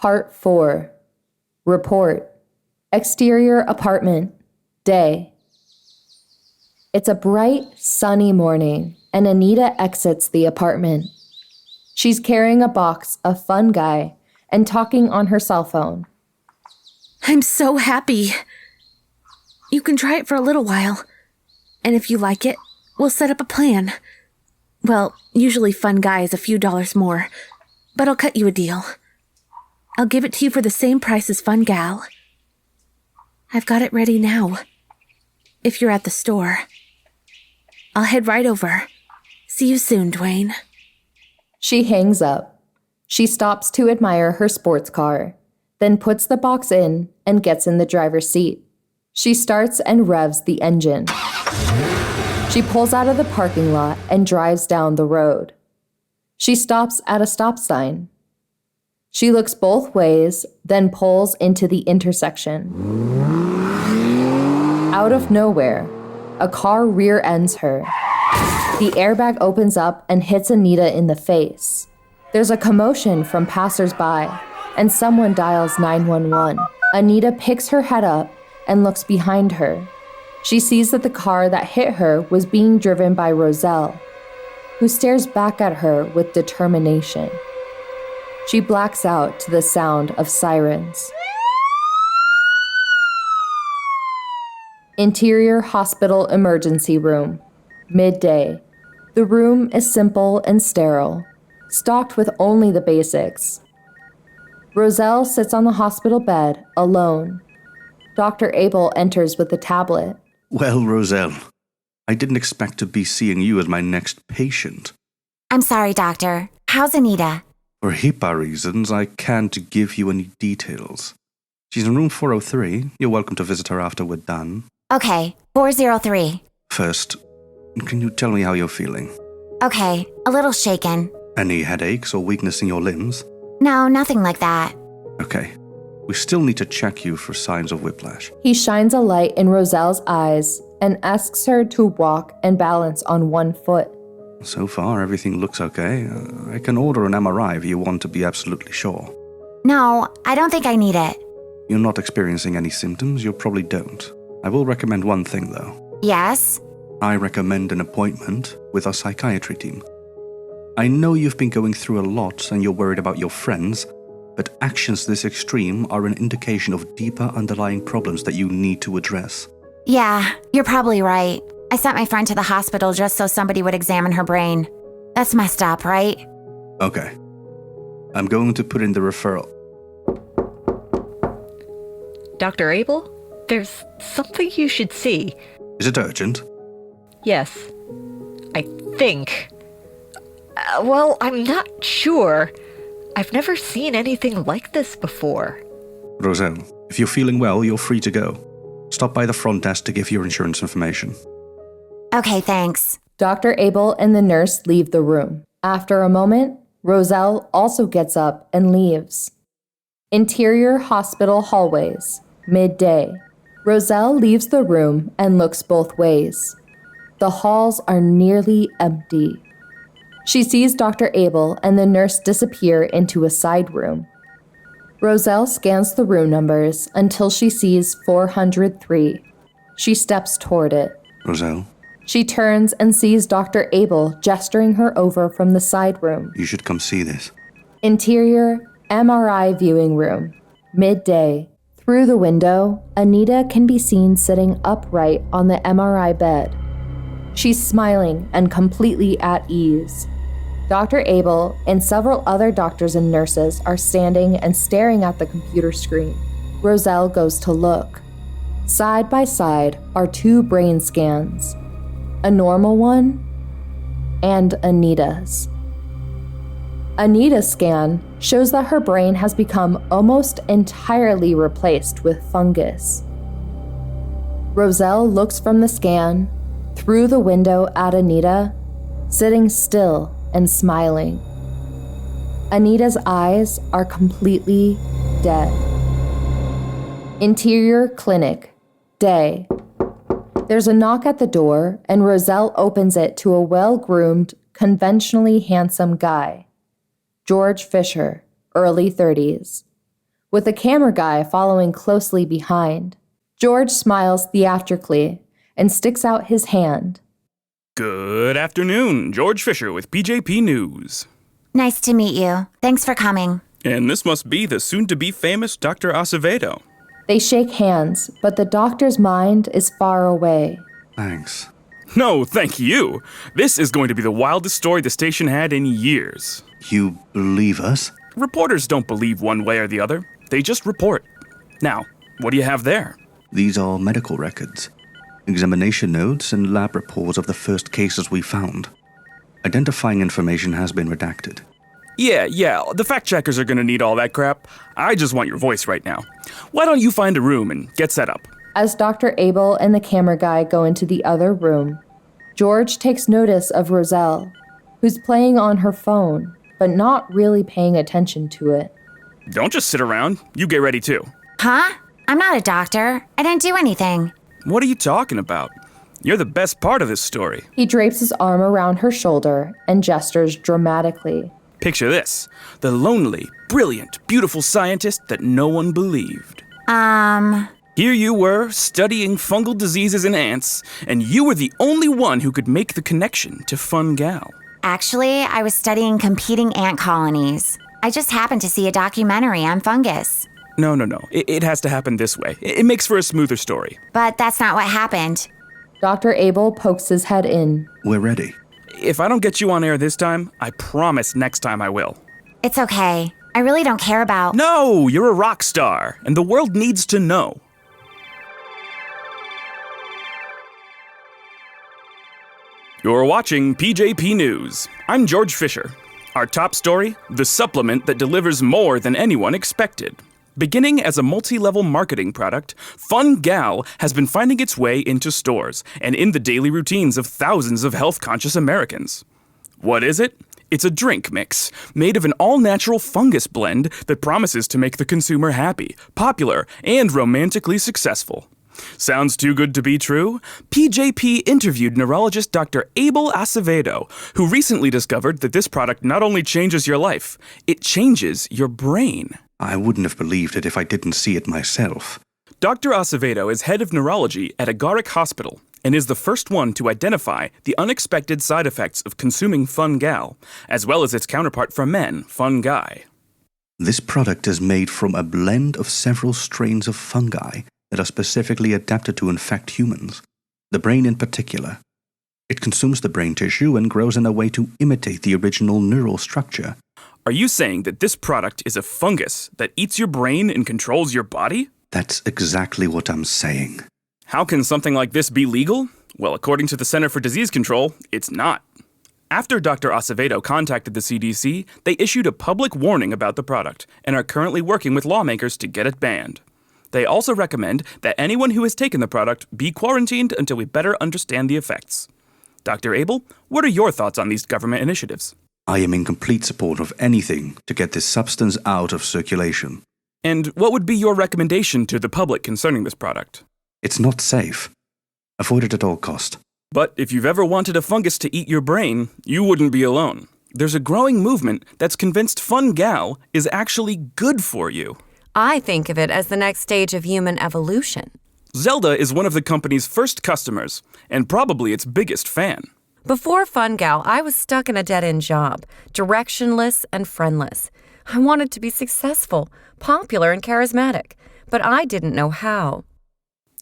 Part 4. Report. Exterior apartment. Day. It's a bright, sunny morning, and Anita exits the apartment. She's carrying a box of fungi and talking on her cell phone. I'm so happy. You can try it for a little while, and if you like it, we'll set up a plan. Well, usually fungi is a few dollars more, but I'll cut you a deal. I'll give it to you for the same price as Fungal. I've got it ready now. If you're at the store. I'll head right over. See you soon, Dwayne. She hangs up. She stops to admire her sports car, then puts the box in and gets in the driver's seat. She starts and revs the engine. She pulls out of the parking lot and drives down the road. She stops at a stop sign. She looks both ways, then pulls into the intersection. Out of nowhere, a car rear-ends her. The airbag opens up and hits Anita in the face. There's a commotion from passersby, and someone dials 911. Anita picks her head up and looks behind her. She sees that the car that hit her was being driven by Rozelle, who stares back at her with determination. She blacks out to the sound of sirens. Interior hospital emergency room. Midday. The room is simple and sterile, stocked with only the basics. Rozelle sits on the hospital bed, alone. Dr. Abel enters with a tablet. Well, Rozelle, I didn't expect to be seeing you as my next patient. I'm sorry, Doctor. How's Anita? For HIPAA reasons, I can't give you any details. She's in room 403. You're welcome to visit her after we're done. Okay, 403. First, can you tell me how you're feeling? Okay, a little shaken. Any headaches or weakness in your limbs? No, nothing like that. Okay. We still need to check you for signs of whiplash. He shines a light in Rozelle's eyes and asks her to walk and balance on one foot. So far, everything looks okay. I can order an MRI if you want to be absolutely sure. No, I don't think I need it. You're not experiencing any symptoms, you probably don't. I will recommend one thing, though. Yes? I recommend an appointment with our psychiatry team. I know you've been going through a lot and you're worried about your friends, but actions this extreme are an indication of deeper underlying problems that you need to address. Yeah, you're probably right. I sent my friend to the hospital just so somebody would examine her brain. That's messed up, right? Okay. I'm going to put in the referral. Dr. Abel, there's something you should see. Is it urgent? Yes. I think. Well, I'm not sure. I've never seen anything like this before. Rozelle, if you're feeling well, you're free to go. Stop by the front desk to give your insurance information. Okay, thanks. Dr. Abel and the nurse leave the room. After a moment, Rozelle also gets up and leaves. Interior hospital hallways. Midday. Rozelle leaves the room and looks both ways. The halls are nearly empty. She sees Dr. Abel and the nurse disappear into a side room. Rozelle scans the room numbers until she sees 403. She steps toward it. Rozelle? She turns and sees Dr. Abel gesturing her over from the side room. You should come see this. Interior MRI viewing room. Midday. Through the window, Anita can be seen sitting upright on the MRI bed. She's smiling and completely at ease. Dr. Abel and several other doctors and nurses are standing and staring at the computer screen. Rozelle goes to look. Side by side are two brain scans, a normal one and Anita's. Anita's scan shows that her brain has become almost entirely replaced with fungus. Rozelle looks from the scan through the window at Anita, sitting still and smiling. Anita's eyes are completely dead. Interior clinic. Day. There's a knock at the door, and Rozelle opens it to a well-groomed, conventionally handsome guy. George Fisher, early 30s. with the camera guy following closely behind. George smiles theatrically and sticks out his hand. Good afternoon, George Fisher with PJP News. Nice to meet you. Thanks for coming. And this must be the soon-to-be famous Dr. Acevedo. They shake hands, but the doctor's mind is far away. Thanks. No, thank you. This is going to be the wildest story the station had in years. You believe us? Reporters don't believe one way or the other. They just report. Now, what do you have there? These are medical records, examination notes, and lab reports of the first cases we found. Identifying information has been redacted. Yeah, the fact-checkers are gonna need all that crap. I just want your voice right now. Why don't you find a room and get set up? As Dr. Abel and the camera guy go into the other room, George takes notice of Rozelle, who's playing on her phone, but not really paying attention to it. Don't just sit around. You get ready too. Huh? I'm not a doctor. I didn't do anything. What are you talking about? You're the best part of this story. He drapes his arm around her shoulder and gestures dramatically. Picture this. The lonely, brilliant, beautiful scientist that no one believed. Here you were, studying fungal diseases in ants, and you were the only one who could make the connection to fungal. Actually, I was studying competing ant colonies. I just happened to see a documentary on fungus. No. It has to happen this way. It makes for a smoother story. But that's not what happened. Dr. Abel pokes his head in. We're ready. If I don't get you on air this time, I promise next time I will. It's okay. I really don't care about... No, you're a rock star, and the world needs to know. You're watching PJP News. I'm George Fisher. Our top story, the supplement that delivers more than anyone expected. Beginning as a multi-level marketing product, fungal has been finding its way into stores and in the daily routines of thousands of health-conscious Americans. What is it? It's a drink mix made of an all-natural fungus blend that promises to make the consumer happy, popular, and romantically successful. Sounds too good to be true? PJP interviewed neurologist Dr. Abel Acevedo, who recently discovered that this product not only changes your life, it changes your brain. I wouldn't have believed it if I didn't see it myself. Dr. Acevedo is head of neurology at Agaric Hospital and is the first one to identify the unexpected side effects of consuming fungal, as well as its counterpart for men, fungi. This product is made from a blend of several strains of fungi that are specifically adapted to infect humans, the brain in particular. It consumes the brain tissue and grows in a way to imitate the original neural structure. Are you saying that this product is a fungus that eats your brain and controls your body? That's exactly what I'm saying. How can something like this be legal? Well, according to the Center for Disease Control, it's not. After Dr. Acevedo contacted the CDC, they issued a public warning about the product and are currently working with lawmakers to get it banned. They also recommend that anyone who has taken the product be quarantined until we better understand the effects. Dr. Abel, what are your thoughts on these government initiatives? I am in complete support of anything to get this substance out of circulation. And what would be your recommendation to the public concerning this product? It's not safe. Avoid it at all cost. But if you've ever wanted a fungus to eat your brain, you wouldn't be alone. There's a growing movement that's convinced fungal is actually good for you. I think of it as the next stage of human evolution. Zelda is one of the company's first customers, and probably its biggest fan. Before fungal, I was stuck in a dead-end job, directionless and friendless. I wanted to be successful, popular, and charismatic, but I didn't know how.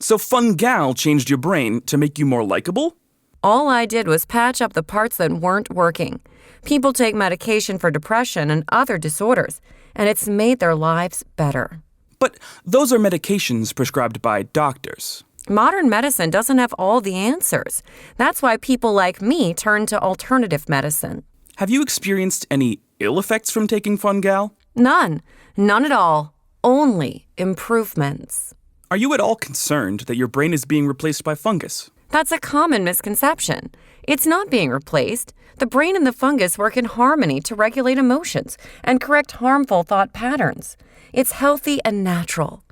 So fungal changed your brain to make you more likable? All I did was patch up the parts that weren't working. People take medication for depression and other disorders, and it's made their lives better. But those are medications prescribed by doctors. Modern medicine doesn't have all the answers. That's why people like me turn to alternative medicine. Have you experienced any ill effects from taking fungal? None. None at all. Only improvements. Are you at all concerned that your brain is being replaced by fungus? That's a common misconception. It's not being replaced. The brain and the fungus work in harmony to regulate emotions and correct harmful thought patterns. It's healthy and natural.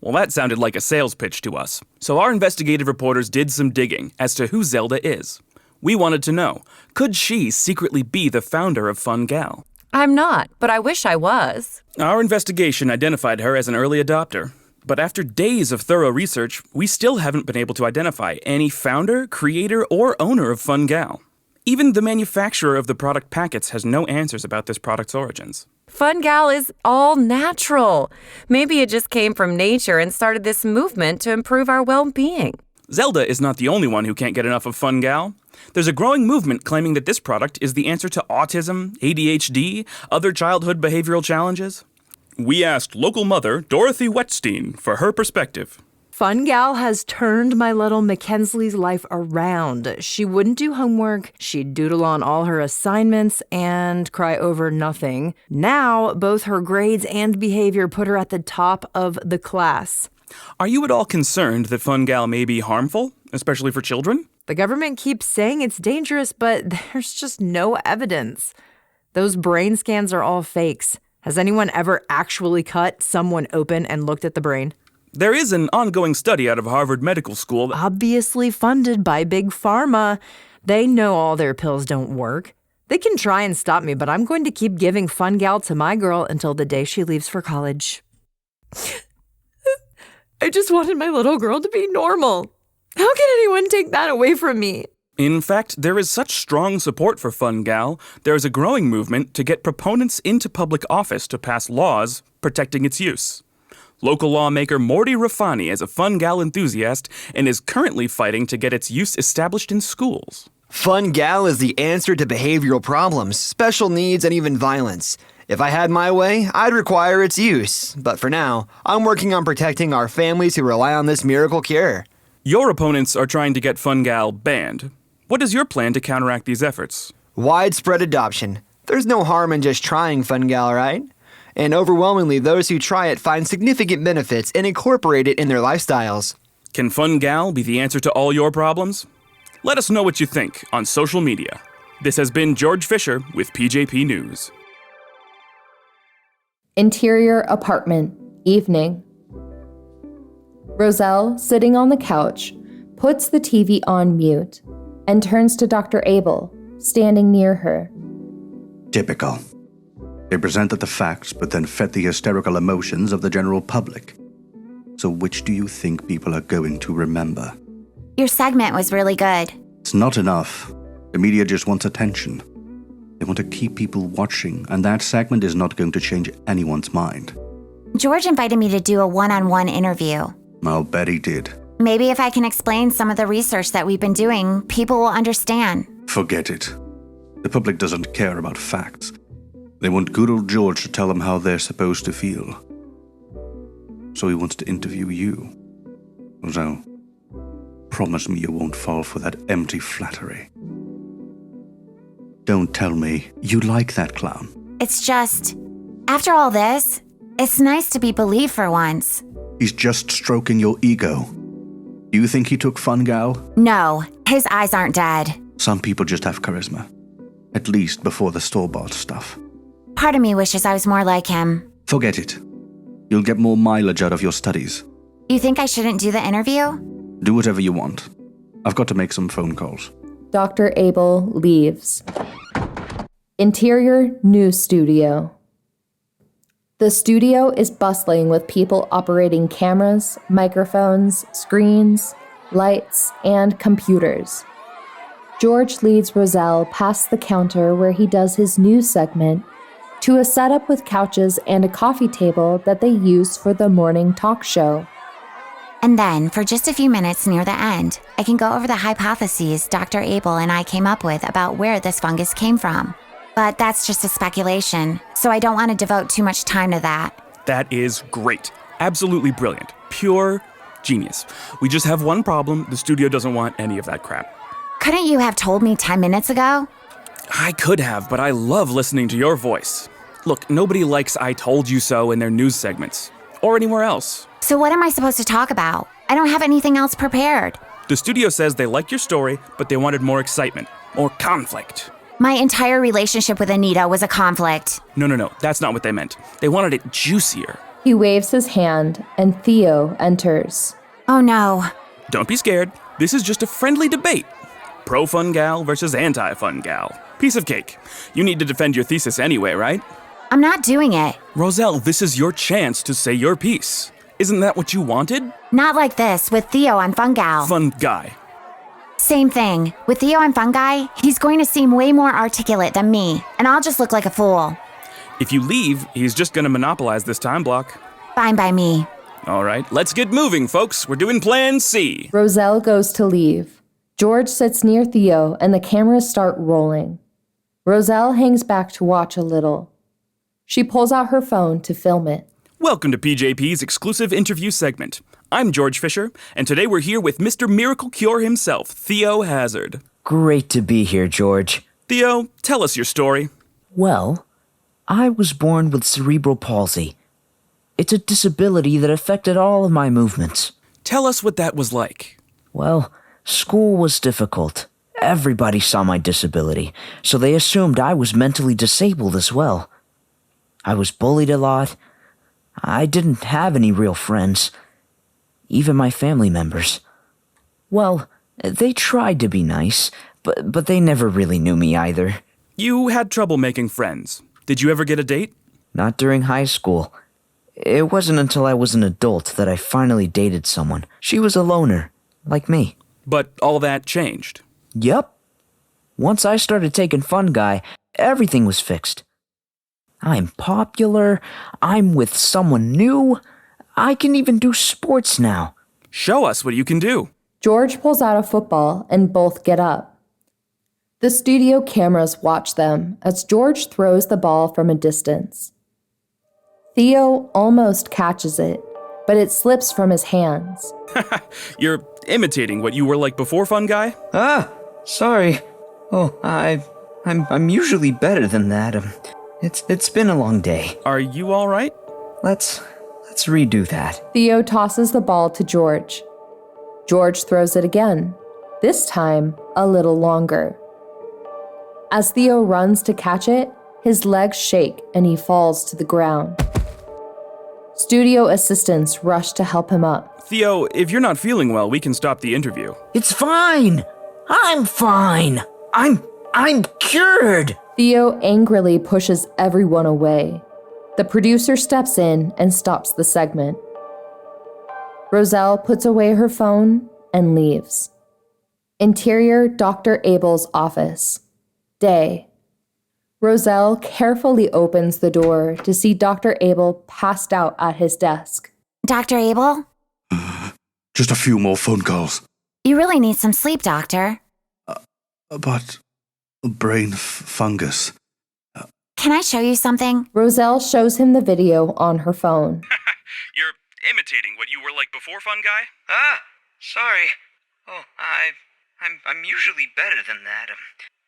Well, that sounded like a sales pitch to us. So our investigative reporters did some digging as to who Zelda is. We wanted to know, could she secretly be the founder of fungal? I'm not, but I wish I was. Our investigation identified her as an early adopter. But after days of thorough research, we still haven't been able to identify any founder, creator, or owner of Fun Gal. Even the manufacturer of the product packets has no answers about this product's origins. Fun Gal is all natural. Maybe it just came from nature and started this movement to improve our well-being. Zelda is not the only one who can't get enough of Fun Gal. There's a growing movement claiming that this product is the answer to autism, ADHD, other childhood behavioral challenges. We asked local mother Dorothy Wetstein for her perspective. Fun Gal has turned my little Mackenzie's life around. She wouldn't do homework, she'd doodle on all her assignments, and cry over nothing. Now, both her grades and behavior put her at the top of the class. Are you at all concerned that Fun Gal may be harmful, especially for children? The government keeps saying it's dangerous, but there's just no evidence. Those brain scans are all fakes. Has anyone ever actually cut someone open and looked at the brain? There is an ongoing study out of Harvard Medical School. Obviously funded by Big Pharma. They know all their pills don't work. They can try and stop me, but I'm going to keep giving Fun Gal to my girl until the day she leaves for college. I just wanted my little girl to be normal. How can anyone take that away from me? In fact, there is such strong support for Fun Gal, there is a growing movement to get proponents into public office to pass laws protecting its use. Local lawmaker Morty Rafani is a Fun Gal enthusiast and is currently fighting to get its use established in schools. Fun Gal is the answer to behavioral problems, special needs, and even violence. If I had my way, I'd require its use. But for now, I'm working on protecting our families who rely on this miracle cure. Your opponents are trying to get Fun Gal banned. What is your plan to counteract these efforts? Widespread adoption. There's no harm in just trying Fun Gal, right? And overwhelmingly, those who try it find significant benefits and incorporate it in their lifestyles. Can Fun Gal be the answer to all your problems? Let us know what you think on social media. This has been George Fisher with PJP News. Interior apartment, evening. Rozelle, sitting on the couch, puts the TV on mute and turns to Dr. Abel, standing near her. Typical. They presented the facts, but then fed the hysterical emotions of the general public. So which do you think people are going to remember? Your segment was really good. It's not enough. The media just wants attention. They want to keep people watching, and that segment is not going to change anyone's mind. George invited me to do a one-on-one interview. I'll bet he did. Maybe if I can explain some of the research that we've been doing, people will understand. Forget it. The public doesn't care about facts. They want good old George to tell them how they're supposed to feel. So he wants to interview you. So, promise me you won't fall for that empty flattery. Don't tell me you like that clown. It's just, after all this, it's nice to be believed for once. He's just stroking your ego. Do you think he took Fun Gal? No, his eyes aren't dead. Some people just have charisma. At least before the store-bought stuff. Part of me wishes I was more like him. Forget it. You'll get more mileage out of your studies. You think I shouldn't do the interview? Do whatever you want. I've got to make some phone calls. Dr. Abel leaves. Interior news studio. The studio is bustling with people operating cameras, microphones, screens, lights, and computers. George leads Rozelle past the counter where he does his news segment to a setup with couches and a coffee table that they use for the morning talk show. And then, for just a few minutes near the end, I can go over the hypotheses Dr. Abel and I came up with about where this fungus came from. But that's just a speculation, so I don't want to devote too much time to that. That is great. Absolutely brilliant. Pure genius. We just have one problem. The studio doesn't want any of that crap. Couldn't you have told me 10 minutes ago? I could have, but I love listening to your voice. Look, nobody likes I told you so in their news segments. Or anywhere else. So what am I supposed to talk about? I don't have anything else prepared. The studio says they like your story, but they wanted more excitement. More conflict. My entire relationship with Anita was a conflict. No, that's not what they meant. They wanted it juicier. He waves his hand, and Theo enters. Oh no. Don't be scared. This is just a friendly debate. Pro-Fun Gal versus anti-Fun Gal. Piece of cake. You need to defend your thesis anyway, right? I'm not doing it. Rozelle, this is your chance to say your piece. Isn't that what you wanted? Not like this, with Theo on Fungal. Fun guy. Same thing. With Theo on Fungi, he's going to seem way more articulate than me, and I'll just look like a fool. If you leave, he's just gonna monopolize this time block. Fine by me. All right, let's get moving, folks. We're doing Plan C. Rozelle goes to leave. George sits near Theo, and the cameras start rolling. Rozelle hangs back to watch a little. She pulls out her phone to film it. Welcome to PJP's exclusive interview segment. I'm George Fisher, and today we're here with Mr. Miracle Cure himself, Theo Hazard. Great to be here, George. Theo, tell us your story. Well, I was born with cerebral palsy. It's a disability that affected all of my movements. Tell us what that was like. Well, school was difficult. Everybody saw my disability, so they assumed I was mentally disabled as well. I was bullied a lot. I didn't have any real friends. Even my family members. Well, they tried to be nice, but they never really knew me either. You had trouble making friends. Did you ever get a date? Not during high school. It wasn't until I was an adult that I finally dated someone. She was a loner, like me. But all that changed. Yup. Once I started taking Fungi, everything was fixed. I'm popular, I'm with someone new, I can even do sports now. Show us what you can do. George pulls out a football and both get up. The studio cameras watch them as George throws the ball from a distance. Theo almost catches it, but it slips from his hands. You're imitating what you were like before, fun guy? Sorry. Oh, I'm usually better than that. It's been a long day. Are you all right? Let's redo that. Theo tosses the ball to George. George throws it again, this time a little longer. As Theo runs to catch it, his legs shake and he falls to the ground. Studio assistants rush to help him up. Theo, if you're not feeling well, we can stop the interview. It's fine. I'm fine. I'm cured. Theo angrily pushes everyone away. The producer steps in and stops the segment. Rozelle puts away her phone and leaves. Interior Dr. Abel's office. Day. Rozelle carefully opens the door to see Dr. Abel passed out at his desk. Dr. Abel? Just a few more phone calls. You really need some sleep, Doctor. But brain fungus. Can I show you something? Rozelle shows him the video on her phone. You're imitating what you were like before, fun guy? Sorry. Oh, I'm usually better than that.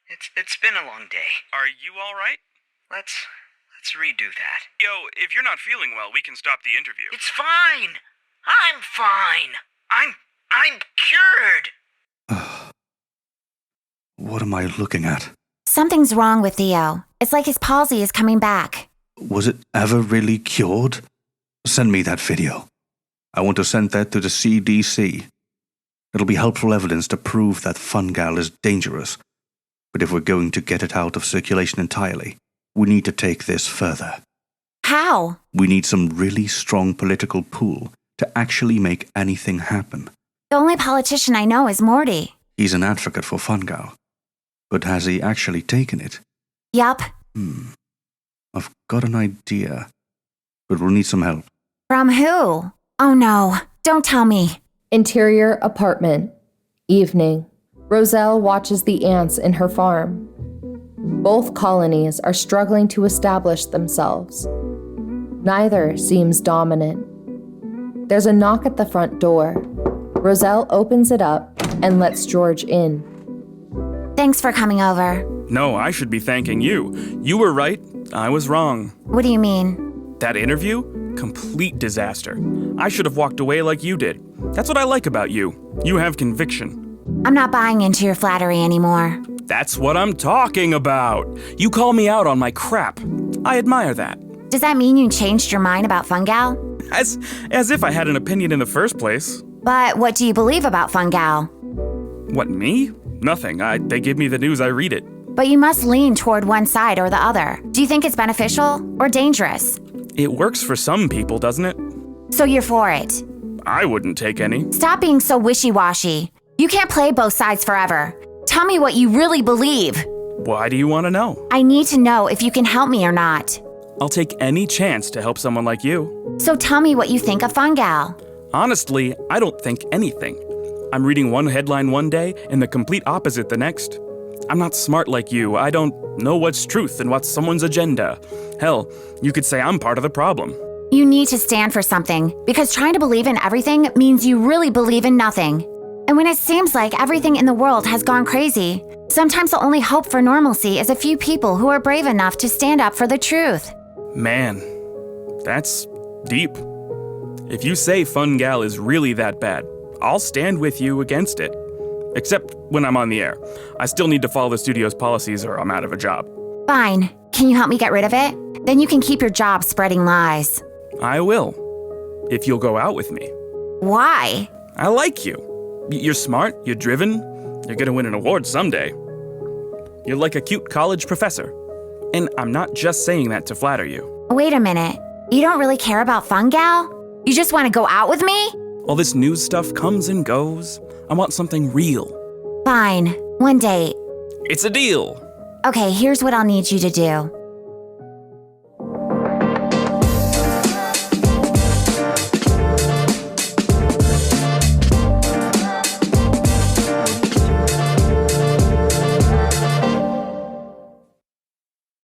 It's been a long day. Are you all right? Let's redo that. Theo, if you're not feeling well, we can stop the interview. It's fine. I'm fine. I'm cured. What am I looking at? Something's wrong with Theo. It's like his palsy is coming back. Was it ever really cured? Send me that video. I want to send that to the CDC. It'll be helpful evidence to prove that fungal is dangerous. But if we're going to get it out of circulation entirely, we need to take this further. How? We need some really strong political pull to actually make anything happen. The only politician I know is Morty. He's an advocate for fungal. But has he actually taken it? Yup. I've got an idea. But we'll need some help. From who? Oh no, don't tell me. Interior apartment. Evening. Rozelle watches the ants in her farm. Both colonies are struggling to establish themselves. Neither seems dominant. There's a knock at the front door. Rozelle opens it up and lets George in. Thanks for coming over. No, I should be thanking you. You were right. I was wrong. What do you mean? That interview? Complete disaster. I should have walked away like you did. That's what I like about you. You have conviction. I'm not buying into your flattery anymore. That's what I'm talking about. You call me out on my crap. I admire that. Does that mean you changed your mind about fungal? As if I had an opinion in the first place. But what do you believe about fungal? What, me? Nothing. They give me the news, I read it. but you must lean toward one side or the other. Do you think it's beneficial or dangerous? It works for some people, doesn't it? So you're for it? I wouldn't take any. Stop being so wishy-washy. You can't play both sides forever. Tell me what you really believe. Why do you want to know? I need to know if you can help me or not. I'll take any chance to help someone like you. So tell me what you think of Fungal. Honestly, I don't think anything. I'm reading one headline one day and the complete opposite the next. I'm not smart like you. I don't know what's truth and what's someone's agenda. Hell, you could say I'm part of the problem. You need to stand for something, because trying to believe in everything means you really believe in nothing. And when it seems like everything in the world has gone crazy, sometimes the only hope for normalcy is a few people who are brave enough to stand up for the truth. Man, that's deep. If you say Fungal is really that bad, I'll stand with you against it. Except when I'm on the air. I still need to follow the studio's policies or I'm out of a job. Fine. Can you help me get rid of it? Then you can keep your job spreading lies. I will. If you'll go out with me. Why? I like you. You're smart, you're driven, you're gonna win an award someday. You're like a cute college professor. And I'm not just saying that to flatter you. Wait a minute. You don't really care about Fungal? You just want to go out with me? All this news stuff comes and goes. I want something real. Fine. One date. It's a deal. Okay, here's what I'll need you to do.